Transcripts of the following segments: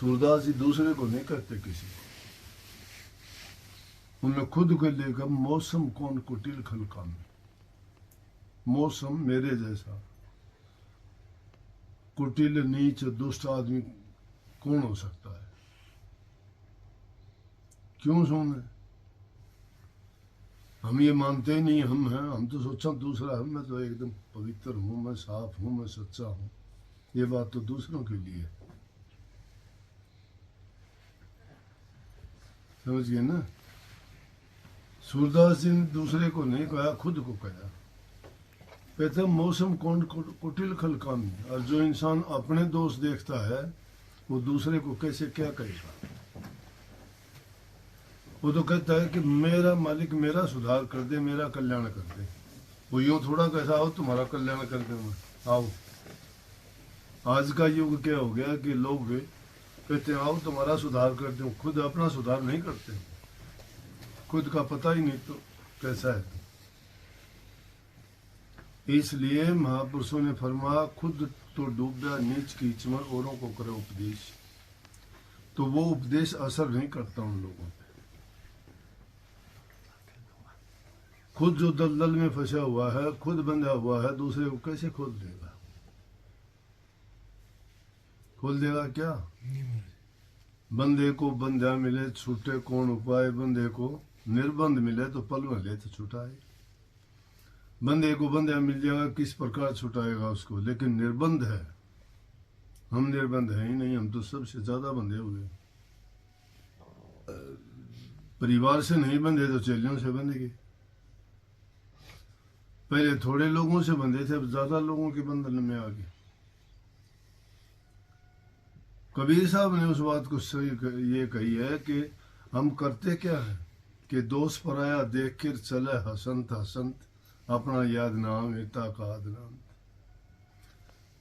सूरदास जी दूसरे को नहीं कहते किसी को, उन्हें खुद को लेकर मौसम कौन कुटिल खलका में, मौसम मेरे जैसा कुटिल नीच दुष्ट आदमी कौन हो सकता है? क्यों सुने? हम ये मानते ही नहीं हम हैं, हम तो सोचा दूसरा है, मैं तो एकदम पवित्र हूं, मैं साफ हूं, मैं सच्चा हूं। ये बात तो दूसरों के लिए, समझ गए ना? सूरदास जी ने दूसरे को नहीं कहा, खुद को कहा। कहते मौसम कौन कुटिल खलकामी, और जो इंसान अपने दोष देखता है वो दूसरे को कैसे क्या कहेगा? वो तो कहता है कि मेरा मालिक मेरा सुधार कर दे, मेरा कल्याण कर दे। वो यूं थोड़ा कैसा आओ तुम्हारा कल्याण कर दे, मैं आओ। आज का युग क्या हो गया कि लोग कहते हैं आओ तुम्हारा सुधार कर दो, खुद अपना सुधार नहीं करते, खुद का पता ही नहीं तो कैसा है। इसलिए महापुरुषों ने फरमाया खुद तो डूबा नीच कीच में, औरों को करे उपदेश, तो वो उपदेश असर नहीं करता उन लोगों पे। खुद जो दलदल में फंसा हुआ है, खुद बंधा हुआ है, दूसरे को कैसे खोल देगा? खोल देगा क्या? बंदे को बंधा मिले छूटे कौन उपाय, बंदे को निर्बंध मिले तो पल में ले तो छुटाए। बंदे को बंधा मिल जाएगा, किस प्रकार छुटाएगा उसको? लेकिन निर्बंध है, हम निर्बंध है ही नहीं, हम तो सबसे ज्यादा बंधे हुए। परिवार से नहीं बंधे तो चेलियों से बंधेंगे। पहले थोड़े लोगों से बंधे थे, अब ज्यादा लोगों के बंधन में आ गए। कबीर साहब ने उस बात को सही ये कही है कि हम करते क्या है कि दोष पराया देख कर चले हसंत हसंत, अपना याद नाम एता का आदनाम।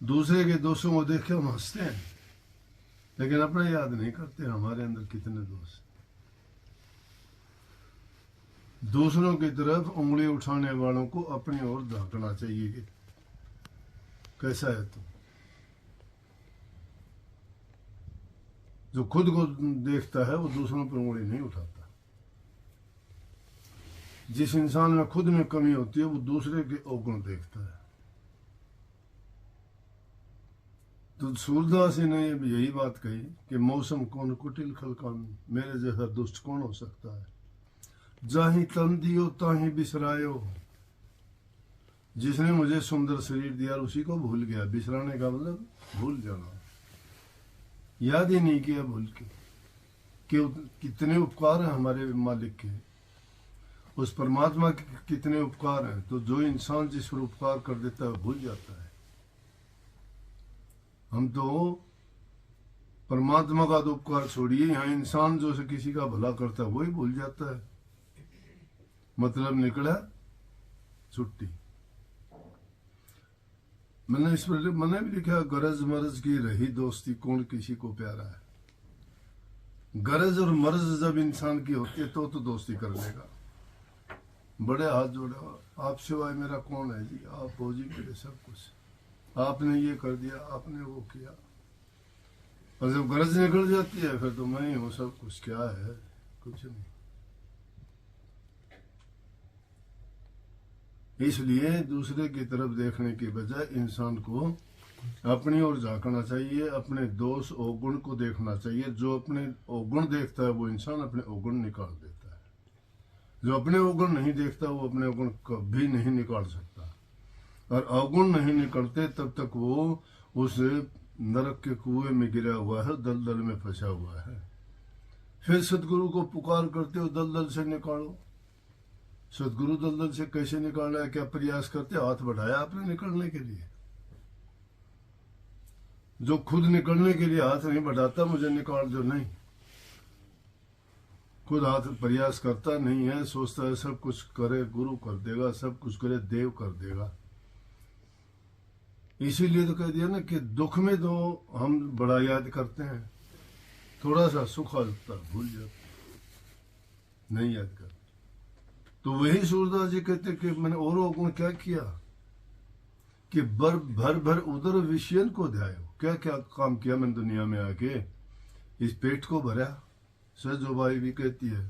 दूसरे के दोषों को देख के हम हंसते हैं, लेकिन अपना याद नहीं करते हमारे अंदर कितने दोष। दूसरों की तरफ उंगली उठाने वालों को अपनी ओर झांकना चाहिए। कैसा है तुम? जो खुद को देखता है वो दूसरों पर उंगली नहीं उठाता। जिस इंसान में खुद में कमी होती है वो दूसरे के अवगुण देखता है। तो सूरदास जी ने यही बात कही कि मौसम कौन कुटिल खलकामी, मेरे जैसा दुष्ट कौन हो सकता है? जाही तन दियो ताही बिसरायो, जिसने मुझे सुंदर शरीर दिया उसी को भूल गया। बिसराने का मतलब भूल जाना, याद ही नहीं किया भूल के कि कितने उपकार हैं हमारे मालिक के, उस परमात्मा के कितने उपकार हैं। तो जो इंसान जिस पर उपकार कर देता है भूल जाता है। हम तो परमात्मा का तो उपकार छोड़िए, यहाँ इंसान जो से किसी का भला करता है वही भूल जाता है। मतलब निकला छुट्टी। मैंने इस पर मैंने भी लिखा, गरज मरज की रही दोस्ती कौन किसी को प्यारा है। गरज और मर्ज जब इंसान की होती है तो दोस्ती कर लेगा। बड़े हाथ जोड़े, आप सिवाय मेरा कौन है जी, आप हो जी मेरे सब कुछ, आपने ये कर दिया, आपने वो किया। और जब गरज निकल जाती है फिर तो मैं ही हूँ सब कुछ। क्या है? कुछ नहीं। इसलिए दूसरे की तरफ देखने के बजाय इंसान को अपनी ओर झांकना चाहिए, अपने दोष अवगुण को देखना चाहिए। जो अपने अवगुण देखता है वो इंसान अपने अवगुण निकाल देता है। जो अपने अवगुण नहीं देखता वो अपने अवगुण कभी नहीं निकाल सकता। और अवगुण नहीं निकलते तब तक वो उस नरक के कुएं में गिरा हुआ है, दलदल में फंसा हुआ है। फिर सदगुरु को पुकार करते हो दलदल से निकालो। सदगुरु दलदल से कैसे निकालना है? क्या प्रयास करते? हाथ बढ़ाया आपने निकलने के लिए। जो खुद निकलने के लिए हाथ नहीं बढ़ाता, मुझे निकाल दो, नहीं, खुद हाथ प्रयास करता नहीं है, सोचता है सब कुछ करे गुरु कर देगा, सब कुछ करे देव कर देगा। इसीलिए तो कह दिया ना कि दुख में तो हम बड़ा याद करते हैं, थोड़ा सा सुख आता भूल जाते, नहीं याद करते। तो वही सूरदास जी कहते कि मैंने और अवगुण क्या किया कि भर भर उधर विषयन को ध्यायो। क्या क्या काम किया मैंने दुनिया में आके, इस पेट को भरा। सजोबाई भी कहती है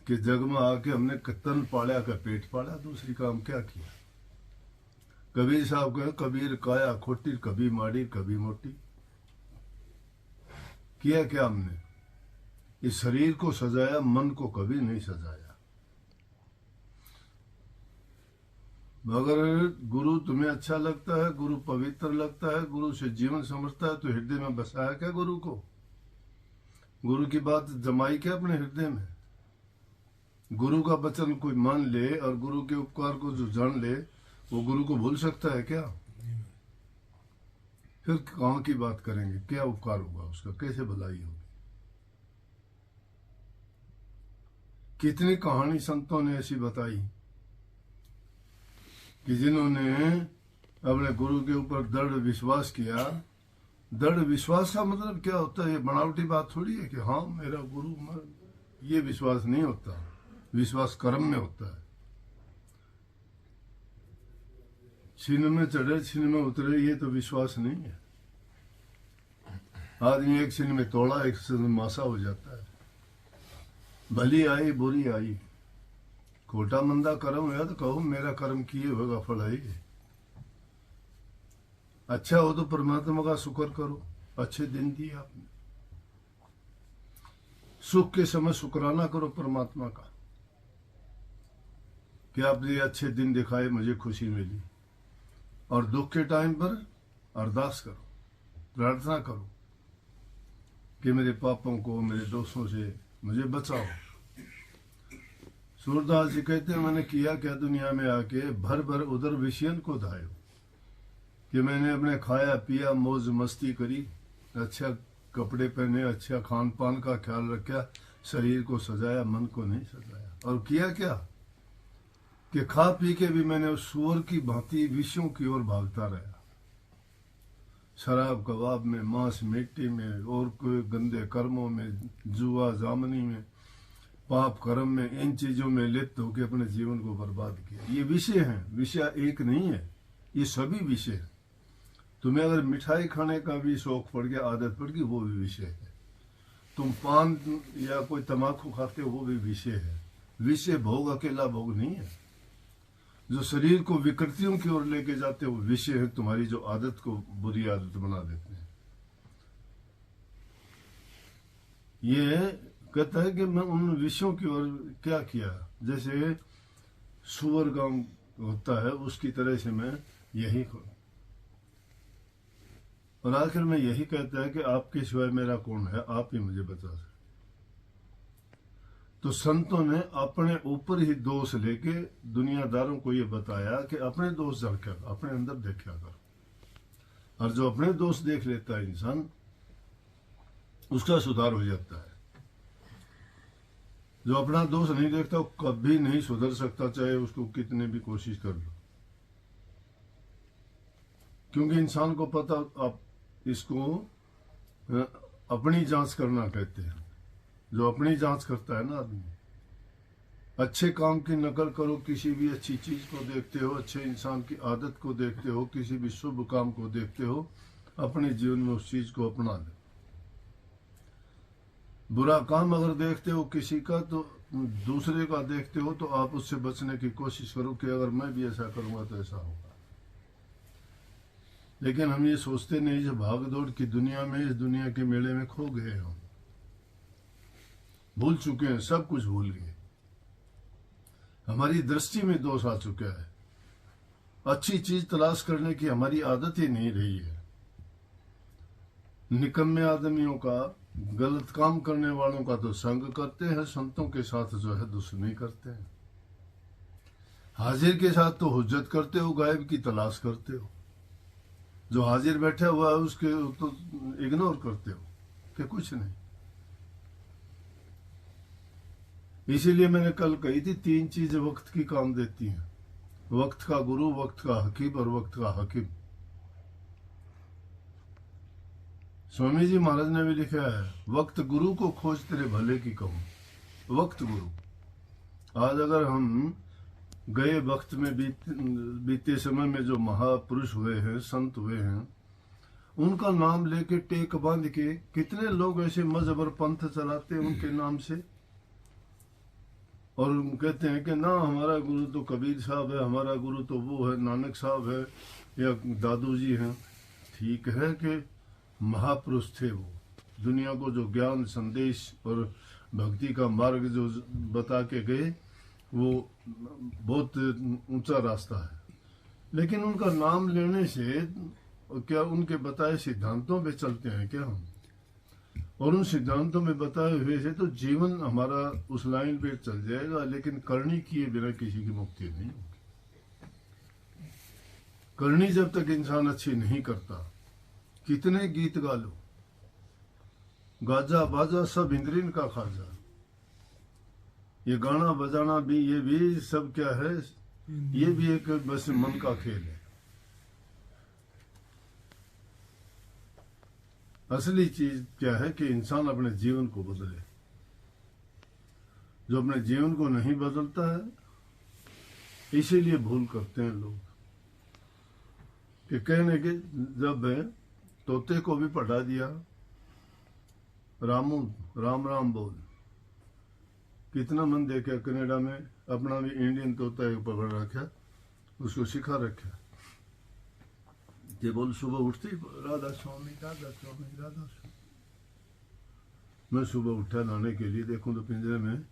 कि जग में आके हमने तन पाला का पेट पाला, दूसरी काम क्या किया। कबीर साहब कहे कबीर काया खोटी, कभी माड़ी कभी मोटी। किया क्या हमने? इस शरीर को सजाया, मन को कभी नहीं सजाया। अगर गुरु तुम्हें अच्छा लगता है, गुरु पवित्र लगता है, गुरु से जीवन समझता है, तो हृदय में बसाया क्या गुरु को? गुरु की बात जमाई क्या अपने हृदय में? गुरु का वचन कोई मान ले और गुरु के उपकार को जो जान ले, वो गुरु को भूल सकता है क्या? फिर कहाँ की बात करेंगे? क्या उपकार होगा उसका? कैसे भलाई होगी? कितनी कहानी संतों ने ऐसी बताई कि जिन्होंने अपने गुरु के ऊपर दृढ़ विश्वास किया। दृढ़ विश्वास का मतलब क्या होता है? ये बनावटी बात थोड़ी है कि हाँ मेरा गुरु, ये विश्वास नहीं होता। विश्वास कर्म में होता है। छीन में चढ़े छीन में उतरे, ये तो विश्वास नहीं है। आदमी एक छीन में तोड़ा, एक छीन में मासा हो जाता है। भली आई बुरी आई, खोटा मंदा कर्म है तो कहो मेरा कर्म किए होगा फल है। अच्छा हो तो परमात्मा का शुक्र करो, अच्छे दिन दिए आपने। सुख के समय शुक्राना करो परमात्मा का कि आपने अच्छे दिन दिखाए, मुझे खुशी मिली। और दुख के टाइम पर अरदास करो, प्रार्थना करो कि मेरे पापों को, मेरे दोषों से मुझे बचाओ। सूरदास जी कहते हैं मैंने किया क्या दुनिया में आके, भर भर उधर विषयन को धायो। कि मैंने अपने खाया पिया, मौज मस्ती करी, अच्छा कपड़े पहने, अच्छा खान पान का ख्याल रखा, शरीर को सजाया, मन को नहीं सजाया। और किया क्या कि खा पी के भी मैंने उस सुअर की भांति विषयों की ओर भागता रहा। शराब कबाब में, मांस मिट्टी में, और कोई गंदे कर्मों में, जुआ जामनी में, पाप कर्म में, इन चीजों में लिप्त होकर अपने जीवन को बर्बाद किया। ये विषय हैं, विषय एक नहीं है, ये सभी विषय है। तुम्हें अगर मिठाई खाने का भी शौक पड़ गया, आदत पड़ गई, वो भी विषय है। तुम पान या कोई तम्बाकू खाते हो, वो भी विषय है। विषय भोग अकेला भोग नहीं है। जो शरीर को विकृतियों की ओर लेके जाते हो, विषय है तुम्हारी जो आदत को बुरी आदत बना देते हैं। ये कहता है कि मैं उन विषयों की ओर क्या किया, जैसे सुअर गांव होता है उसकी तरह से मैं यही करूं। और आखिर में यही कहता है कि आपके सिवाय मेरा कौन है, आप ही मुझे बचा सकते। तो संतों ने अपने ऊपर ही दोष लेके दुनियादारों को ये बताया कि अपने दोष झड़का, अपने अंदर देखा कर। और जो अपने दोष देख लेता है इंसान, उसका सुधार हो जाता है। जो अपना दोष नहीं देखता वो कभी नहीं सुधर सकता, चाहे उसको कितने भी कोशिश कर लो। क्योंकि इंसान को पता, आप इसको अपनी जांच करना कहते हैं। जो अपनी जांच करता है ना आदमी, अच्छे काम की नकल करो, किसी भी अच्छी चीज को देखते हो, अच्छे इंसान की आदत को देखते हो, किसी भी शुभ काम को देखते हो, अपने जीवन में उस चीज को अपना लो। बुरा काम अगर देखते हो किसी का, तो दूसरे का देखते हो, तो आप उससे बचने की कोशिश करो कि अगर मैं भी ऐसा करूंगा तो ऐसा होगा। लेकिन हम ये सोचते नहीं, जो भाग दौड़ की दुनिया में, इस दुनिया के मेले में खो गए, हम भूल चुके हैं, सब कुछ भूल गए। हमारी दृष्टि में दोष आ चुका है। अच्छी चीज तलाश करने की हमारी आदत ही नहीं रही है। निकम्मे आदमियों का, गलत काम करने वालों का तो संग करते हैं, संतों के साथ जो है दुश्मनी करते हैं। हाजिर के साथ तो हुज्जत करते हो, गायब की तलाश करते हो। जो हाजिर बैठा हुआ है उसके तो इग्नोर करते हो कि कुछ नहीं। इसीलिए मैंने कल कही थी, 3 चीजें वक्त की काम देती हैं। वक्त का गुरु, वक्त का हकीम और वक्त का हकीम। स्वामी जी महाराज ने भी लिखा है, वक्त गुरु को खोज तेरे भले की कहूं। वक्त गुरु। आज अगर हम गए वक्त में, बीते समय में जो महापुरुष हुए हैं, संत हुए हैं, उनका नाम लेके टेक बांध के कितने लोग ऐसे मजहब और पंथ चलाते हैं उनके नाम से, और कहते हैं कि ना हमारा गुरु तो कबीर साहब है, हमारा गुरु तो वो है, नानक साहब है या दादू जी हैं। ठीक है कि महापुरुष थे, वो दुनिया को जो ज्ञान संदेश और भक्ति का मार्ग जो बता के गए वो बहुत ऊंचा रास्ता है, लेकिन उनका नाम लेने से क्या उनके बताए सिद्धांतों पे चलते हैं क्या हम, और उन सिद्धांतों में बताए हुए से तो जीवन हमारा उस लाइन पे चल जाएगा, लेकिन करनी किए बिना किसी की मुक्ति नहीं होगी। करनी जब तक इंसान अच्छी नहीं करता, कितने गीत गा लो, गाजा बाजा सब इंद्रियन का खाजा, ये गाना बजाना भी ये भी सब क्या है, ये भी एक बस मन का खेल है। असली चीज क्या है कि इंसान अपने जीवन को बदले। जो अपने जीवन को नहीं बदलता है इसीलिए भूल करते हैं लोग कि कहने के जब तोते को भी पढ़ा दिया रामू राम राम बोल, कितना मन देखा कनाडा में अपना भी इंडियन तोता एक पकड़ रखा, उसको सिखा रखा ये बोल सुबह उठती राधा स्वामी राधा स्वामी राधा स्वामी। मैं सुबह उठा नहाने के लिए, देखूं तो पिंजरे में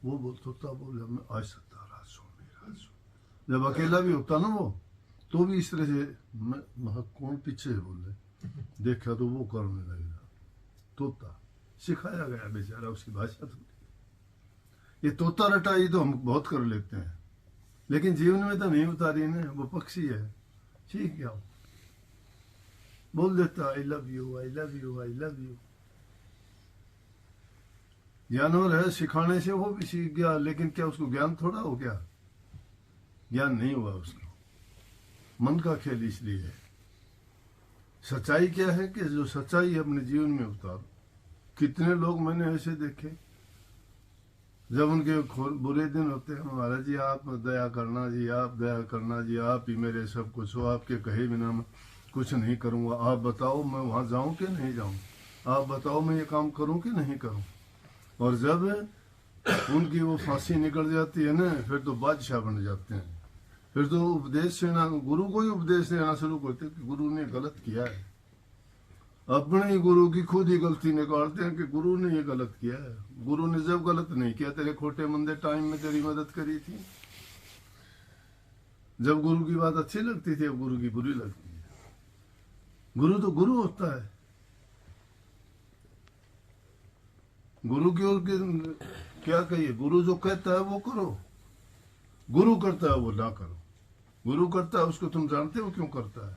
वो बोल तोता बोल मैं आज सकता राधा स्वामी राधा स्वामी। जब अकेला भी होता ना वो तो भी इस तरह से मैं कौन पीछे बोल रहे, देखा तो वो करने लगेगा। तोता सिखाया गया बेचारा, उसकी भाषा तो ये तोता रटाई तो हम बहुत कर लेते हैं, लेकिन जीवन में तो नहीं उतारी ना। वो पक्षी है, ठीक है बोल देता I love you I love you I love you. जानवर है, सिखाने से वो भी सीख गया, लेकिन क्या उसको ज्ञान थोड़ा हो गया, ज्ञान नहीं हुआ उसको, मन का खेल इसलिए है। सच्चाई क्या है कि जो सच्चाई अपने जीवन में उतारो। कितने लोग मैंने ऐसे देखे जब उनके बुरे दिन होते हैं, महाराज जी आप दया करना जी, आप दया करना जी, आप ही मेरे सब कुछ हो, आपके कहे बिना मैं कुछ नहीं करूंगा, आप बताओ मैं वहां जाऊं कि नहीं जाऊं, आप बताओ मैं ये काम करूं कि नहीं करूं। और जब उनकी वो फांसी निकल जाती है ना, फिर तो बादशाह बन जाते हैं। फिर तो उपदेश देना, गुरु को ही उपदेश देना शुरू करते कि गुरु ने गलत किया है। अपने ही गुरु की खुद ही गलती निकालते हैं कि गुरु ने ये गलत किया है। गुरु ने जब गलत नहीं किया, तेरे खोटे मंदे टाइम में तेरी मदद करी थी, जब गुरु की बात अच्छी लगती थी अब गुरु की बुरी लगती है। गुरु तो गुरु होता है, गुरु की ओर क्या कहिए, गुरु जो कहता है वो करो, गुरु करता है वो ना करो। गुरु करता है उसको तुम जानते हो क्यों करता है,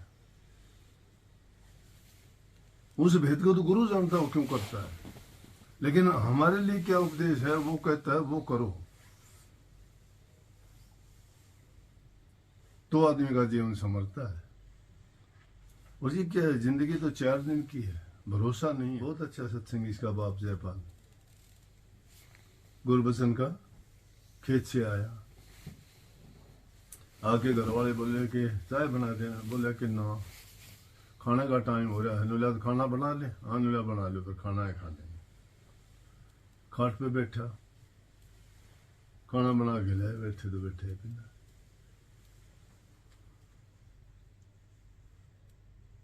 उस भेद को तो गुरु जानता हो क्यों करता है। लेकिन हमारे लिए क्या उपदेश है, वो कहता है वो करो, तो आदमी का जीवन संभलता है। और ये क्या है, जिंदगी तो 4 दिन की है, भरोसा नहीं है। बहुत अच्छा सत्संग इसका बाप जयपाल गुरबचन का खेत से आया, आके घर वाले बोले कि चाय बना देना, बोले कि ना खाने का टाइम हो रहा है। नुला तो खाना बना ले, हाँ नुला बना लो, फिर खाना है खा लेंगे। खाट पे बैठा, खाना बना के लाए, बैठे तो बैठे पीना।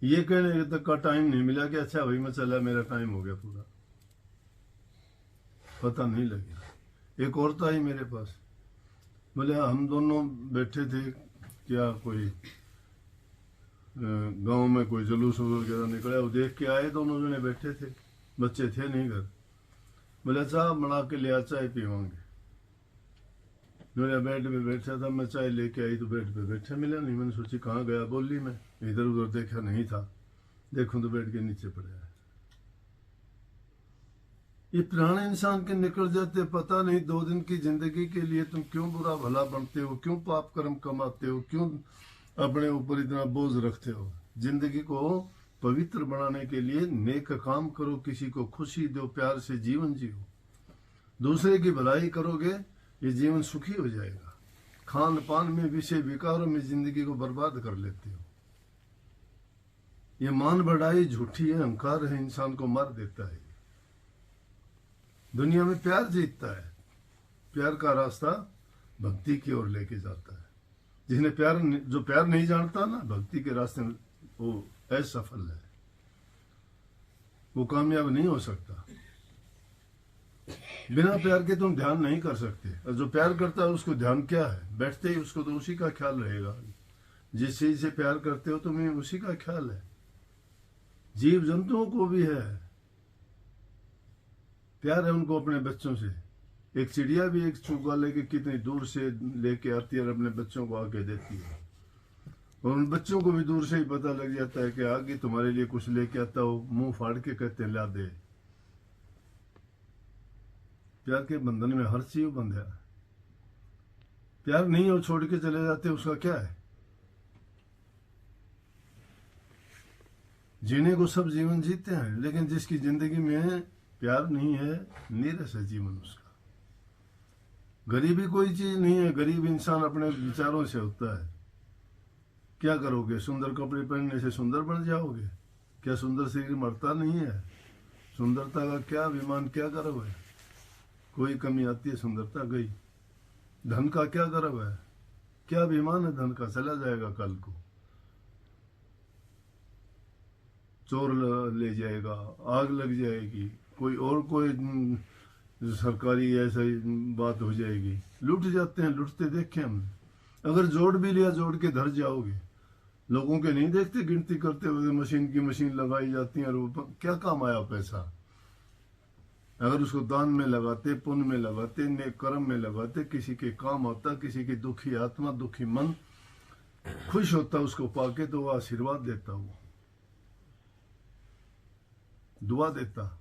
ये कहने तक का टाइम नहीं मिला कि अच्छा भाई मैं चला, मेरा टाइम हो गया पूरा, पता नहीं लगा। एक औरत आई मेरे पास, बोले हम दोनों बैठे थे, क्या कोई गांव में कोई जुलूस वगैरह निकला, वो देख के आए, दोनों जने बैठे थे, बच्चे थे नहीं घर। बोले चाय बना के लिया, चाय पीवांगे। मेरा बेड पे बैठा था, मैं चाय लेके आई तो बेड पे बैठा मिला नहीं। मैंने सोची कहाँ गया, बोली मैं इधर उधर देखा नहीं था, देखूं तो बेड के नीचे पड़ा है। ये पुराने इंसान के निकल जाते, पता नहीं 2 दिन की जिंदगी के लिए तुम क्यों बुरा भला बनते हो, क्यों पाप कर्म कमाते हो, क्यों अपने ऊपर इतना बोझ रखते हो। जिंदगी को पवित्र बनाने के लिए नेक काम करो, किसी को खुशी दो, प्यार से जीवन जियो, दूसरे की भलाई करोगे, ये जीवन सुखी हो जाएगा। खान पान में, विषय विकारों में जिंदगी को बर्बाद कर लेते हो। ये मान बढ़ाई झूठी है, अहंकार है, इंसान को मार देता है। दुनिया में प्यार जीतता है। प्यार का रास्ता भक्ति की ओर लेके जाता है। जिन्हें जो प्यार नहीं जानता ना, भक्ति के रास्ते में वो असफल है, वो कामयाब नहीं हो सकता। बिना प्यार के तुम ध्यान नहीं कर सकते। और जो प्यार करता है उसको ध्यान क्या है, बैठते ही उसको तो उसी का ख्याल रहेगा। जिस चीज से प्यार करते हो तुम्हें उसी का ख्याल है। जीव जंतुओं को भी है प्यार, है उनको अपने बच्चों से। एक चिड़िया भी एक चुगा लेके कितनी दूर से लेके आती है और अपने बच्चों को आके देती है, और उन बच्चों को भी दूर से ही पता लग जाता है कि आगे तुम्हारे लिए कुछ लेके आता हो। मुंह फाड़ के कहते हैं ला दे। प्यार के बंधन में हर चीज बंध है। प्यार नहीं हो छोड़ के चले जाते, उसका क्या है। जीने को सब जीवन जीते हैं, लेकिन जिसकी जिंदगी में प्यार नहीं है, नीरस है जीवन उसका। गरीबी कोई चीज नहीं है। गरीब इंसान अपने विचारों से होता है। क्या करोगे, सुंदर कपड़े पहनने से सुंदर बन जाओगे? क्या सुंदर शरीर मरता नहीं है? सुंदरता का क्या अभिमान, क्या गर्व है? कोई कमी आती है, सुंदरता गई। धन का क्या गर्व है, क्या अभिमान है? धन का चला जाएगा कल को, चोर ले जाएगा, आग लग जाएगी, कोई और कोई सरकारी ऐसा बात हो जाएगी। लूट जाते हैं, लूटते देखे हमने। अगर जोड़ भी लिया, जोड़ के धर जाओगे। लोगों के नहीं देखते गिनती करते हुए, मशीन की मशीन लगाई जाती है, और वो क्या काम आया पैसा। अगर उसको दान में लगाते, पुण्य में लगाते, नेक कर्म में लगाते, किसी के काम होता, किसी की दुखी आत्मा, दुखी मन खुश होता उसको पाके, तो वो आशीर्वाद देता, वो दुआ देता।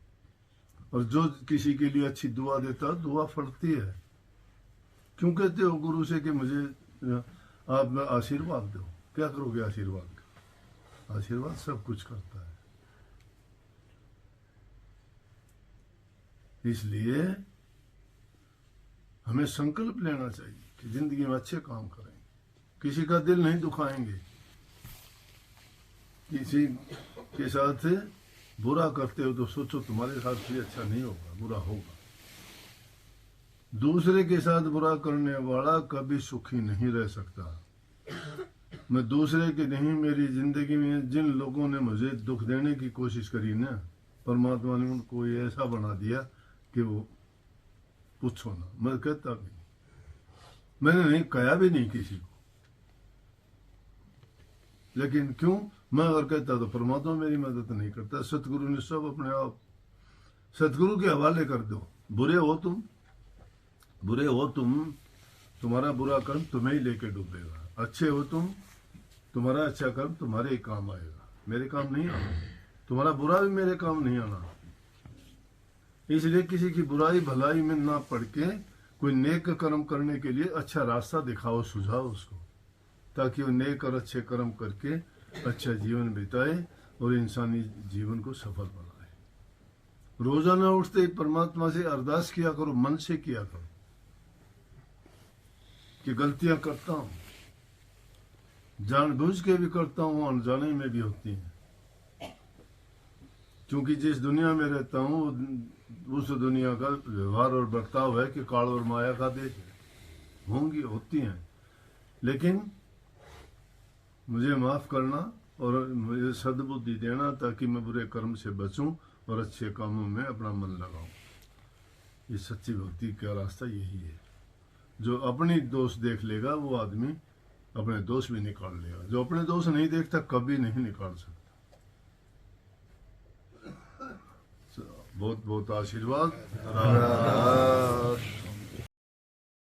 और जो किसी के लिए अच्छी दुआ देता, दुआ फलती है। क्यों कहते हो गुरु से कि मुझे आप आशीर्वाद दो? क्या करोगे आशीर्वाद का? आशीर्वाद सब कुछ करता है। इसलिए हमें संकल्प लेना चाहिए कि जिंदगी में अच्छे काम करेंगे, किसी का दिल नहीं दुखाएंगे, किसी के साथ बुरा करते हो तो सोचो तुम्हारे साथ भी अच्छा नहीं होगा, बुरा होगा। दूसरे के साथ बुरा करने वाला कभी सुखी नहीं रह सकता। मैं दूसरे के नहीं, मेरी जिंदगी में जिन लोगों ने मुझे दुख देने की कोशिश करी ना, परमात्मा ने उनको ऐसा बना दिया कि वो पूछो ना। मैं कहता भी, मैंने नहीं कहा भी नहीं किसी को, लेकिन क्यों? मैं अगर कहता तो परमात्मा मेरी मदद नहीं करता। सतगुरु ने सब अपने आप सतगुरु के हवाले कर दो। बुरे हो तुम, तुम्हारा बुरा कर्म तुम्हें ही लेके डूबेगा। अच्छे हो तुम, तुम्हारा अच्छा कर्म तुम्हारे ही काम आएगा, मेरे काम नहीं आना। तुम्हारा बुरा भी मेरे काम नहीं आना। इसलिए किसी की बुराई भलाई में ना पड़ के कोई नेक कर्म करने के लिए अच्छा रास्ता दिखाओ, सुझाओ उसको, ताकि वो नेक और अच्छे कर्म करके अच्छा जीवन बिताए और इंसानी जीवन को सफल बनाए। रोजाना उठते ही परमात्मा से अरदास किया करो, मन से किया करो कि गलतियां करता हूं, जानबूझ के भी करता हूं, अनजाने में भी होती हैं। क्योंकि जिस दुनिया में रहता हूं उस दुनिया का व्यवहार और बर्ताव है कि काल और माया का देश होंगी, होती हैं। लेकिन मुझे माफ करना और मुझे सद्बुद्धि देना, ताकि मैं बुरे कर्म से बचूं और अच्छे कामों में अपना मन लगाऊं। ये सच्ची भक्ति का रास्ता यही है। जो अपनी दोष देख लेगा वो आदमी अपने दोष भी निकाल लेगा। जो अपने दोष नहीं देखता कभी नहीं निकाल सकता। बहुत बहुत आशीर्वाद।